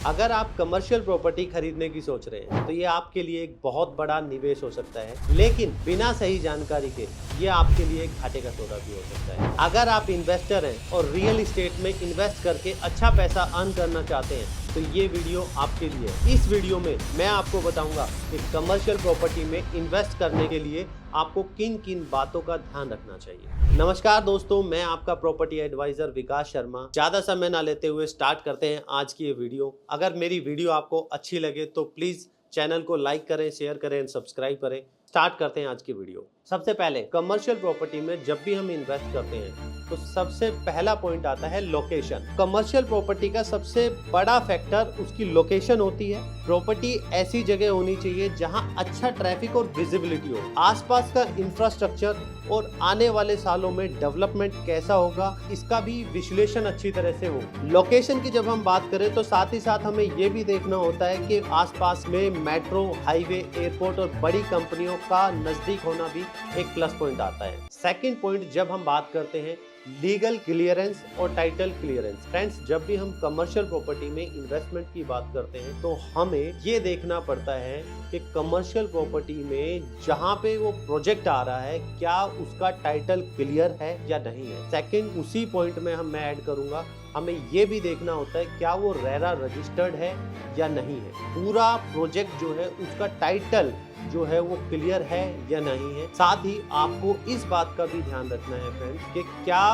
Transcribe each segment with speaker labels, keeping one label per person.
Speaker 1: अगर आप commercial property खरीदने की सोच रहे हैं तो ये आपके लिए एक बहुत बड़ा निवेश हो सकता है, लेकिन बिना सही जानकारी के ये आपके लिए एक घाटे का सौदा भी हो सकता है। अगर आप इन्वेस्टर हैं और रियल एस्टेट में इन्वेस्ट करके अच्छा पैसा अर्न करना चाहते हैं तो ये वीडियो आपके लिए है। इस वीडियो में मैं आपको बताऊंगा कि कमर्शियल प्रॉपर्टी में इन्वेस्ट करने के लिए आपको किन किन बातों का ध्यान रखना चाहिए। नमस्कार दोस्तों, मैं आपका प्रॉपर्टी एडवाइजर विकास शर्मा। ज्यादा समय ना लेते हुए स्टार्ट करते हैं आज की ये वीडियो। अगर मेरी वीडियो आपको अच्छी लगे तो प्लीज चैनल को लाइक करें, शेयर करें एंड सब्सक्राइब करें। स्टार्ट करते हैं आज की वीडियो। सबसे पहले कमर्शियल प्रॉपर्टी में जब भी हम इन्वेस्ट करते हैं तो सबसे पहला पॉइंट आता है लोकेशन। कमर्शियल प्रॉपर्टी का सबसे बड़ा फैक्टर उसकी लोकेशन होती है। प्रॉपर्टी ऐसी जगह होनी चाहिए जहां अच्छा ट्रैफिक और विजिबिलिटी हो, आसपास का इंफ्रास्ट्रक्चर और आने वाले सालों में डेवलपमेंट कैसा होगा इसका भी विश्लेषण अच्छी तरह से हो। लोकेशन की जब हम बात करें तो साथ ही साथ हमें ये भी देखना होता है कि आसपास में मेट्रो, हाईवे, एयरपोर्ट और बड़ी कंपनियों का नजदीक होना भी एक प्लस पॉइंट आता है। सेकंड पॉइंट जब हम बात करते हैं लीगल क्लियरेंस और टाइटल क्लियरेंस। फ्रेंड्स, जब भी हम कमर्शियल प्रॉपर्टी में इन्वेस्टमेंट की बात करते हैं तो हमें ये देखना पड़ता है कि कमर्शियल प्रॉपर्टी में जहां पे वो प्रोजेक्ट आ रहा है क्या उसका टाइटल क्लियर है या नहीं है। सेकंड, उसी पॉइंट में मैं ऐड करूंगा, हमें ये भी देखना होता है क्या वो रेरा रजिस्टर्ड है या नहीं है। पूरा प्रोजेक्ट जो है उसका टाइटल जो है वो क्लियर है या नहीं है। साथ ही आपको इस बात का भी ध्यान रखना है फ्रेंड्स कि क्या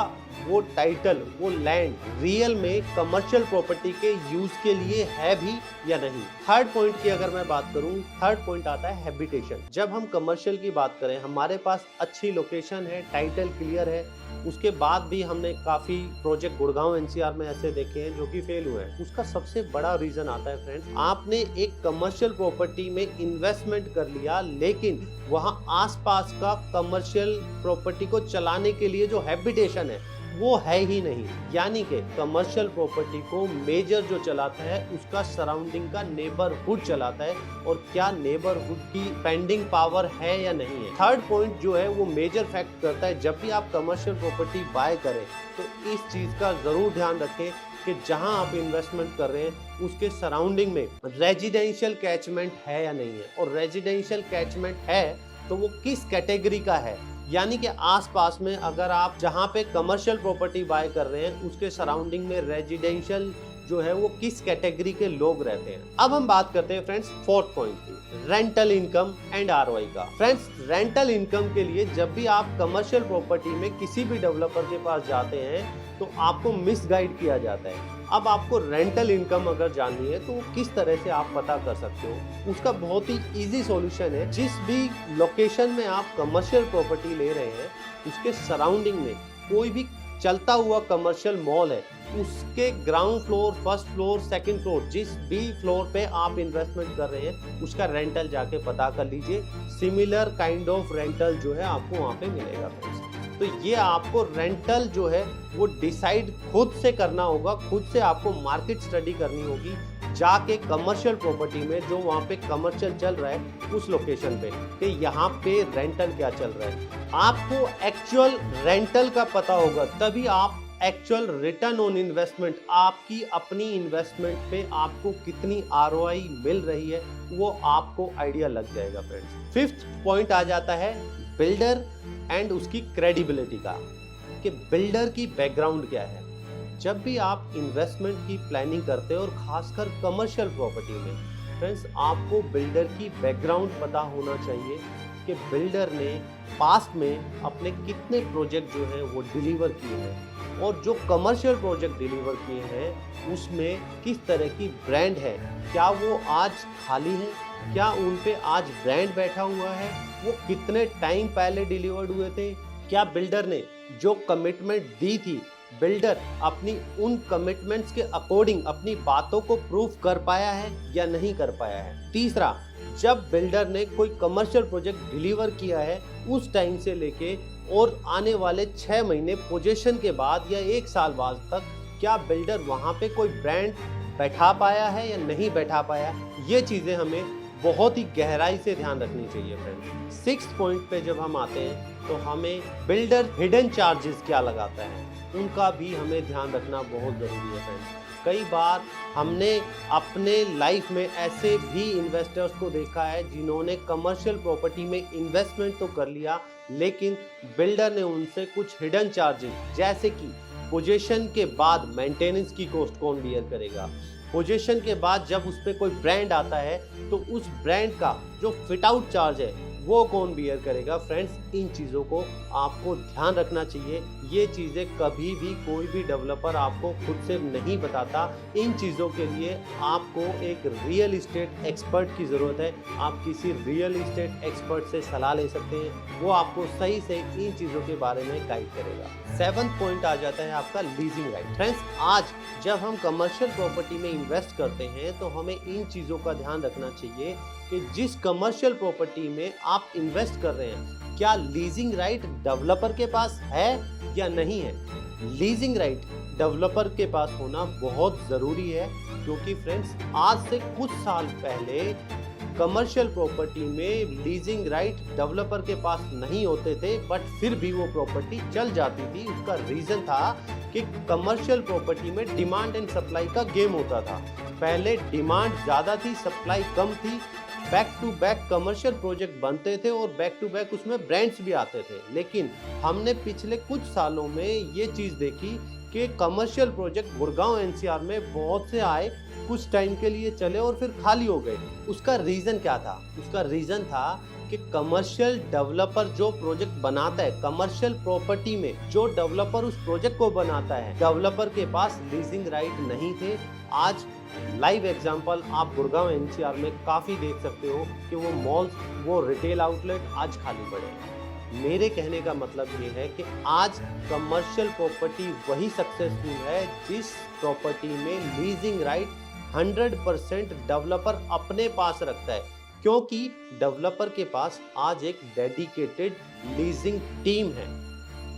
Speaker 1: वो टाइटल, वो लैंड रियल में कमर्शियल प्रॉपर्टी के यूज के लिए है भी या नहीं। थर्ड पॉइंट की अगर मैं बात करूं, थर्ड पॉइंट आता है हैबिटेशन। जब हम कमर्शियल की बात करें, हमारे पास अच्छी लोकेशन है, टाइटल क्लियर है, उसके बाद भी हमने काफी प्रोजेक्ट गुड़गांव एनसीआर में ऐसे देखे हैं जो कि फेल हुए हैं। उसका सबसे बड़ा रीजन आता है फ्रेंड्स, आपने एक कमर्शियल प्रॉपर्टी में इन्वेस्टमेंट कर लिया लेकिन वहां आसपास का कमर्शियल प्रॉपर्टी को चलाने के लिए जो हैबिटेशन है वो है ही नहीं। यानी कि कमर्शियल प्रॉपर्टी को मेजर जो चलाता है उसका सराउंडिंग का नेबरहुड चलाता है, और क्या नेबरहुड की पेंडिंग पावर है या नहीं है। थर्ड पॉइंट जो है वो मेजर फैक्ट करता है। जब भी आप कमर्शियल प्रॉपर्टी बाय करें तो इस चीज का जरूर ध्यान रखें कि जहां आप इन्वेस्टमेंट कर रहे हैं उसके सराउंडिंग में रेजिडेंशियल कैचमेंट है या नहीं है, और रेजिडेंशियल कैचमेंट है तो वो किस कैटेगरी का है। यानी कि आसपास में अगर आप जहां पे कमर्शियल प्रॉपर्टी बाय कर रहे हैं उसके सराउंडिंग में रेजिडेंशियल जो है वो किस कैटेगरी के लोग रहते हैं। अब हम बात करते हैं फ्रेंड्स फोर्थ पॉइंट की, रेंटल इनकम एंड आरओआई का। फ्रेंड्स, रेंटल इनकम के लिए जब भी आप कमर्शियल प्रॉपर्टी में किसी भी डेवलपर के पास जाते हैं तो आपको मिसगाइड किया जाता है। अब आपको रेंटल इनकम अगर जाननी है तो किस तरह से आप पता कर सकते हो, उसका बहुत ही इजी सॉल्यूशन है। जिस भी लोकेशन में आप कमर्शियल प्रॉपर्टी ले रहे हैं उसके सराउंडिंग में कोई भी चलता हुआ कमर्शियल मॉल है, उसके ground floor, first floor, second floor, जिस भी फ्लोर पे आप इन्वेस्टमेंट कर रहे हैं उसका रेंटल जाके पता कर लीजिए। सिमिलर काइंड ऑफ रेंटल जो है आपको वहाँ पे मिलेगा फ्रेंड्स। तो ये आपको रेंटल जो है वो डिसाइड खुद से करना होगा, खुद से आपको मार्केट स्टडी करनी होगी जाके कमर्शियल प्रॉपर्टी में जो वहाँ पे कमर्शियल चल रहा है उस लोकेशन पे कि यहाँ पे रेंटल क्या चल रहा है। आपको एक्चुअल रेंटल का पता होगा तभी आप एक्चुअल रिटर्न ऑन इन्वेस्टमेंट, आपकी अपनी इन्वेस्टमेंट पे आपको कितनी आरओआई मिल रही है वो आपको आइडिया लग जाएगा फ्रेंड्स। फिफ्थ पॉइंट आ जाता है बिल्डर एंड उसकी क्रेडिबिलिटी का, कि बिल्डर की बैकग्राउंड क्या है। जब भी आप इन्वेस्टमेंट की प्लानिंग करते हो और खासकर कमर्शियल प्रॉपर्टी में फ्रेंड्स, आपको बिल्डर की बैकग्राउंड पता होना चाहिए कि बिल्डर ने पास्ट में अपने कितने प्रोजेक्ट जो हैं वो डिलीवर किए हैं, और जो कमर्शियल प्रोजेक्ट डिलीवर किए हैं उसमें किस तरह की ब्रांड है, क्या वो आज खाली है, क्या उन पे आज ब्रांड बैठा हुआ है, वो कितने टाइम पहले डिलीवर्ड हुए थे, क्या बिल्डर ने जो कमिटमेंट दी थी बिल्डर अपनी उन कमिटमेंट्स के अकॉर्डिंग अपनी बातों को प्रूफ कर पाया है या नहीं कर पाया है। तीसरा, जब बिल्डर ने कोई कमर्शियल प्रोजेक्ट डिलीवर किया है उस टाइम से लेके और आने वाले 6 महीने पोजीशन के बाद या 1 साल बाद तक क्या बिल्डर वहां पे कोई ब्रांड बैठा पाया है या नहीं बैठा पाया, ये चीजें हमें बहुत ही गहराई से ध्यान रखनी चाहिए फ्रेंड्स। 6th पॉइंट पे जब हम आते हैं तो हमें बिल्डर हिडन चार्जेस क्या लगाता है उनका भी हमें ध्यान रखना बहुत ज़रूरी है फ्रेंड्स। कई बार हमने अपने लाइफ में ऐसे भी इन्वेस्टर्स को देखा है जिन्होंने कमर्शियल प्रॉपर्टी में इन्वेस्टमेंट तो कर लिया, लेकिन बिल्डर ने उनसे कुछ हिडन चार्जेस, जैसे कि पोजीशन के बाद मेंटेनेंस की कॉस्ट कौन बियर करेगा, पोजीशन के बाद जब उस पर कोई ब्रांड आता है तो उस ब्रांड का जो फिट आउट चार्ज है वो कौन बियर करेगा। फ्रेंड्स, इन चीज़ों को आपको ध्यान रखना चाहिए। ये चीज़ें कभी भी कोई भी डेवलपर आपको खुद से नहीं बताता। इन चीज़ों के लिए आपको एक रियल इस्टेट एक्सपर्ट की ज़रूरत है। आप किसी रियल इस्टेट एक्सपर्ट से सलाह ले सकते हैं, वो आपको सही से इन चीज़ों के बारे में गाइड करेगा। 7th पॉइंट आ जाता है आपका लीजिंग राइट। फ्रेंड्स, आज जब हम कमर्शियल प्रॉपर्टी में इन्वेस्ट करते हैं तो हमें इन चीज़ों का ध्यान रखना चाहिए कि जिस कमर्शियल प्रॉपर्टी में आप इन्वेस्ट कर रहे हैं, क्या लीजिंग राइट डेवलपर के पास है या नहीं है। लीजिंग राइट डेवलपर के पास होना बहुत ज़रूरी है, क्योंकि फ्रेंड्स आज से कुछ साल पहले कमर्शियल प्रॉपर्टी में लीजिंग राइट डेवलपर के पास नहीं होते थे, बट फिर भी वो प्रॉपर्टी चल जाती थी। उसका रीज़न था कि कमर्शियल प्रॉपर्टी में डिमांड एंड सप्लाई का गेम होता था। पहले डिमांड ज़्यादा थी, सप्लाई कम थी। Back to back commercial project बनते थे और बैक टू बैक उसमें ब्रांड्स भी आते थे। लेकिन हमने पिछले कुछ सालों में ये चीज़ देखी कि कमर्शियल प्रोजेक्ट गुड़गांव एनसीआर में बहुत से आए, कुछ टाइम के लिए चले और फिर खाली हो गए। उसका रीज़न क्या था? उसका रीज़न था कि कमर्शियल डेवलपर जो प्रोजेक्ट बनाता है, कमर्शियल प्रॉपर्टी में जो डेवलपर उस प्रोजेक्ट को बनाता है, डेवलपर के पास लीजिंग राइट नहीं थे। आज लाइव एग्जांपल आप गुड़गांव एनसीआर में काफ़ी देख सकते हो कि वो मॉल्स, वो रिटेल आउटलेट आज खाली पड़े हैं। मेरे कहने का मतलब ये है कि आज कमर्शियल प्रॉपर्टी वही सक्सेसफुल है जिस प्रॉपर्टी में लीजिंग राइट 100% डेवलपर अपने पास रखता है, क्योंकि डेवलपर के पास आज एक डेडिकेटेड लीजिंग टीम है,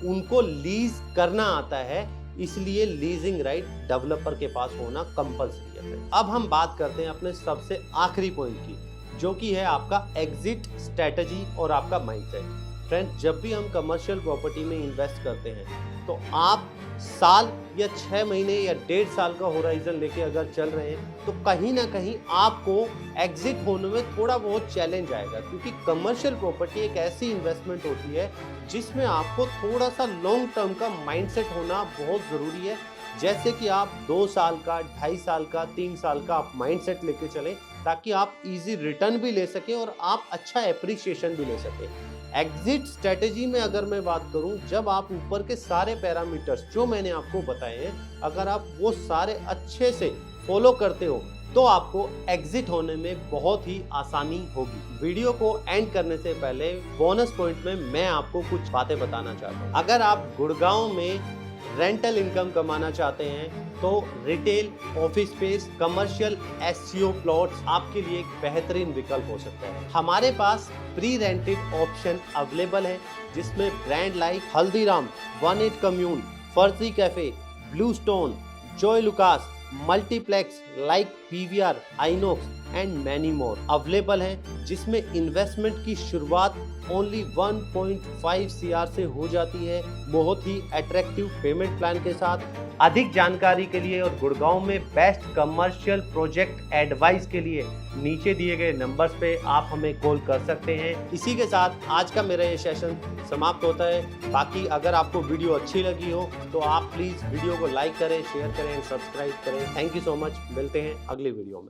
Speaker 1: उनको लीज करना आता है, इसलिए लीजिंग राइट डेवलपर के पास होना कंपल्सरी है। अब हम बात करते हैं अपने सबसे आखिरी पॉइंट की, जो कि है आपका एग्जिट स्ट्रेटजी और आपका माइंडसेट। फ्रेंड्स, जब भी हम कमर्शियल प्रॉपर्टी में इन्वेस्ट करते हैं तो आप साल या 6 महीने या 1.5 साल का होराइजन लेके अगर चल रहे हैं तो कहीं ना कहीं आपको एग्जिट होने में थोड़ा बहुत चैलेंज आएगा, क्योंकि कमर्शियल प्रॉपर्टी एक ऐसी इन्वेस्टमेंट होती है जिसमें आपको थोड़ा सा लॉन्ग टर्म का माइंडसेट होना बहुत ज़रूरी है। जैसे कि आप 2 साल का, 2.5 साल का, 3 साल का आप माइंडसेट लेके चलें, ताकि आप इजी रिटर्न भी ले सकें और आप अच्छा एप्रिसिएशन भी ले सकें। एग्जिट स्ट्रेटजी में अगर मैं बात करूं, जब आप ऊपर के सारे पैरामीटर्स जो मैंने आपको बताए हैं, अगर आप वो सारे अच्छे से फॉलो करते हो तो आपको एग्जिट होने में बहुत ही आसानी होगी। वीडियो को एंड करने से पहले बोनस पॉइंट में मैं आपको कुछ बातें बताना चाहता हूँ। अगर आप गुड़गांव में रेंटल इनकम कमाना चाहते हैं तो retail, office space, commercial SCO plots आपके लिए एक बेहतरीन विकल्प हो सकता है। हमारे पास प्री रेंटेड ऑप्शन अवेलेबल है, जिसमें ब्रांड लाइक हल्दीराम, 18 कम्यून, फर्जी cafe, blue stone, Joy Lucas, multiplex like PVR, INOX and many more available हैं, जिसमें इन्वेस्टमेंट की शुरुआत ओनली 1.5 CR से हो जाती है, बहुत ही अट्रैक्टिव पेमेंट प्लान के साथ। अधिक जानकारी के लिए और गुड़गांव में बेस्ट कमर्शियल प्रोजेक्ट एडवाइस के लिए नीचे दिए गए नंबर्स पे आप हमें कॉल कर सकते हैं। इसी के साथ आज का मेरा ये सेशन समाप्त होता है। बाकी अगर आपको वीडियो अच्छी लगी हो तो आप प्लीज़ वीडियो को लाइक करें, शेयर करें, सब्सक्राइब करें। Thank you so much. मिलते हैं अगली वीडियो में।